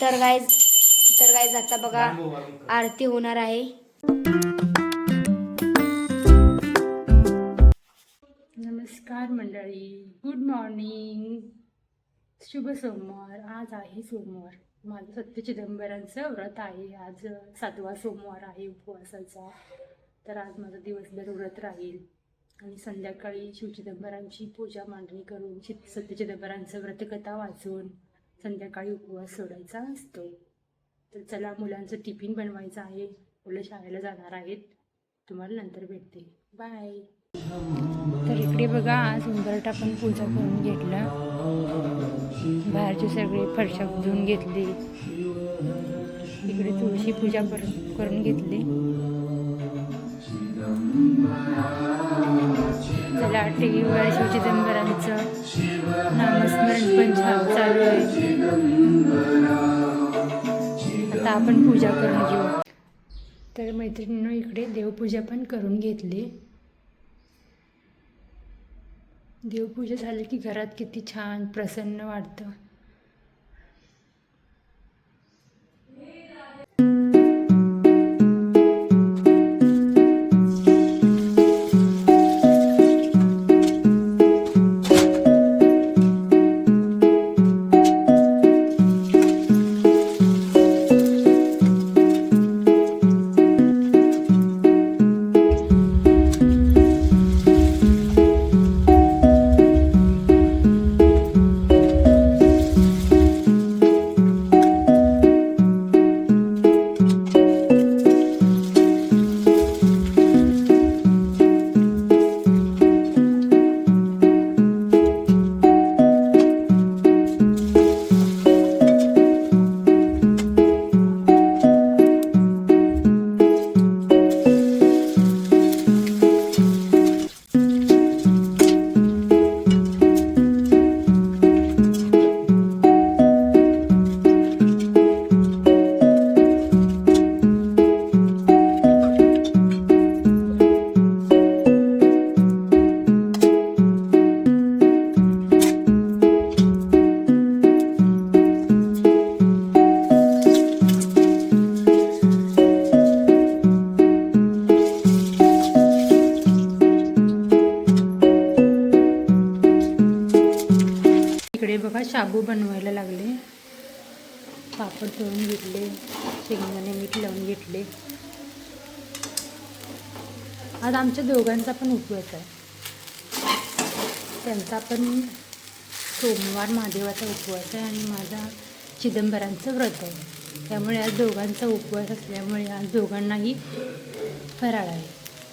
तर गाईज आता बघा आरती होणार आहे. नमस्कार मंडळी, गुड मॉर्निंग. शुभ सोमवार. आज आहे सोमवार. माझं सत्य चिदंबरांचं व्रत आहे. आज 7वा सोमवार आहे उपवासाचा. तर आज माझा दिवसभर व्रत राहील आणि संध्याकाळी शिवचिदंबरांची पूजा मांडणी करून सत्य चिदंबरांचं व्रतकथा वाचून संध्याकाळी उपवास सोडायचा असतो. तर चला, मुलांचं टिफिन बनवायचं आहे. मुलं शाळेला जाणार आहेत. तुम्हाला नंतर भेटते. बाय. तर इकडे बघा, आज उंबरठा पण पूजा करून घेतला. बाहेरचे सगळे फरशा धुवून घेतली. इकडे तुळशी पूजा करून घेतली. चला, टीव्हीवर शिवचिदंबरांचं नामस्मरण पण चालू आहे. आता आपण पूजा करून घेऊ. तर मैत्रिणींनो, इकडे देवपूजा पण करून घेतली. देवपूजा झाली की घरात किती छान प्रसन्न वाटतं. इकडे बघा, शाबू बनवायला लागले. पापड तळून घेतले, शेंगदाणे मीठ लावून घेतले. आज आमच्या दोघांचा पण उपवास आहे. त्यांचा पण सोमवार महादेवाचा उपवास आहे आणि माझा चिदंबरांचं व्रत आहे. त्यामुळे आज दोघांचा उपवास असल्यामुळे आज दोघांनाही फराळ आहे.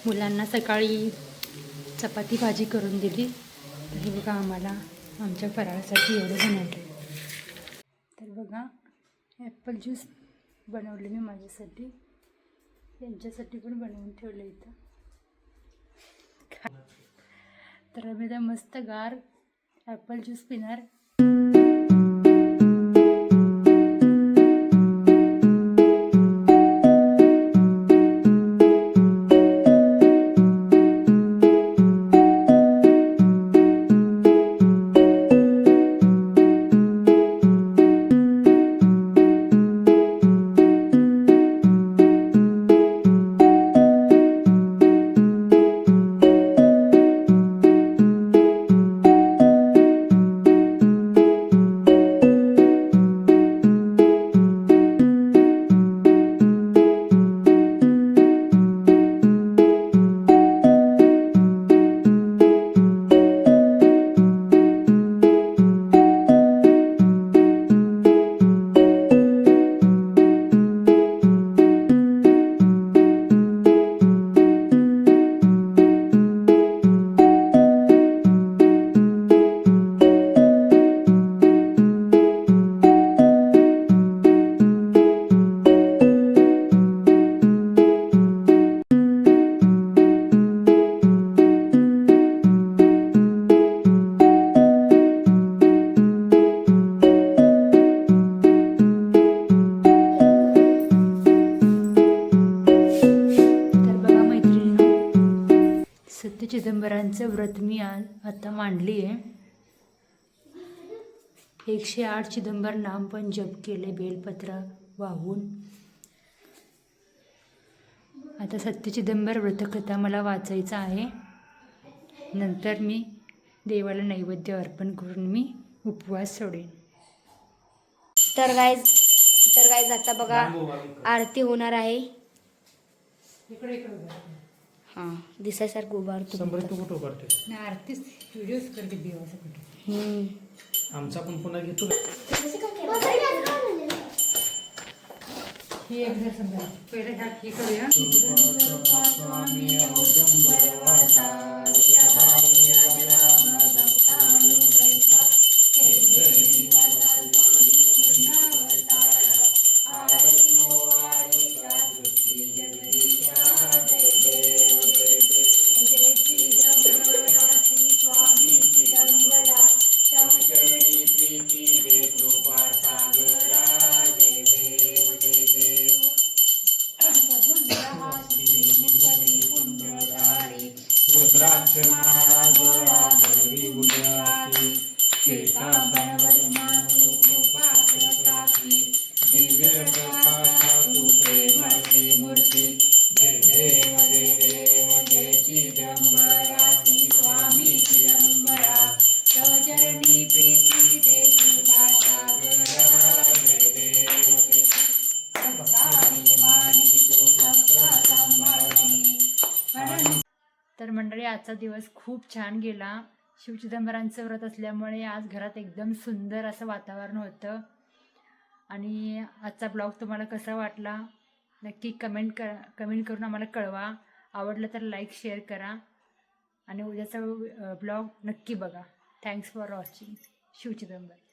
मुलांना सकाळी चपाती भाजी करून दिली. तर हे बघा, आम्हाला आमच्या फराळासाठी एवढं बनवलं. तर बघा, ॲपल ज्यूस बनवले मी माझ्यासाठी. यांच्यासाठी पण बनवून ठेवलं इथं. तर आम्ही आता मस्त गार ॲपल ज्यूस पिणार. चिदंबरांचं व्रत मी आता मांडली आहे. 108 चिदंबर नाम पण जप केले बेलपत्र वाहून. आता सत्य चिदंबर व्रतकथा मला वाचायचं आहे. नंतर मी देवाला नैवेद्य अर्पण करून मी उपवास सोडेन. तर गाईज आता बघा आरती होणार आहे. इकडे हां दिसायसारखं उभारतो. आरतीच व्हिडिओज करते देवासाठी. आमचा पण पुन्हा घेतो. ही एक जर समजा पहिले ह्या हे करूया. तर मंडळी आजचा दिवस खूप छान गेला. शिवचिदंबरांचं व्रत असल्यामुळे आज घरात एकदम सुंदर असं वातावरण होतं. आणि आजचा ब्लॉग तुम्हाला कसा वाटला नक्की कमेंट करून आम्हाला कळवा. आवडलं तर लाईक शेअर करा आणि उद्याचा ब्लॉग नक्की बघा. Thanks for watching. शिवचिदंबर.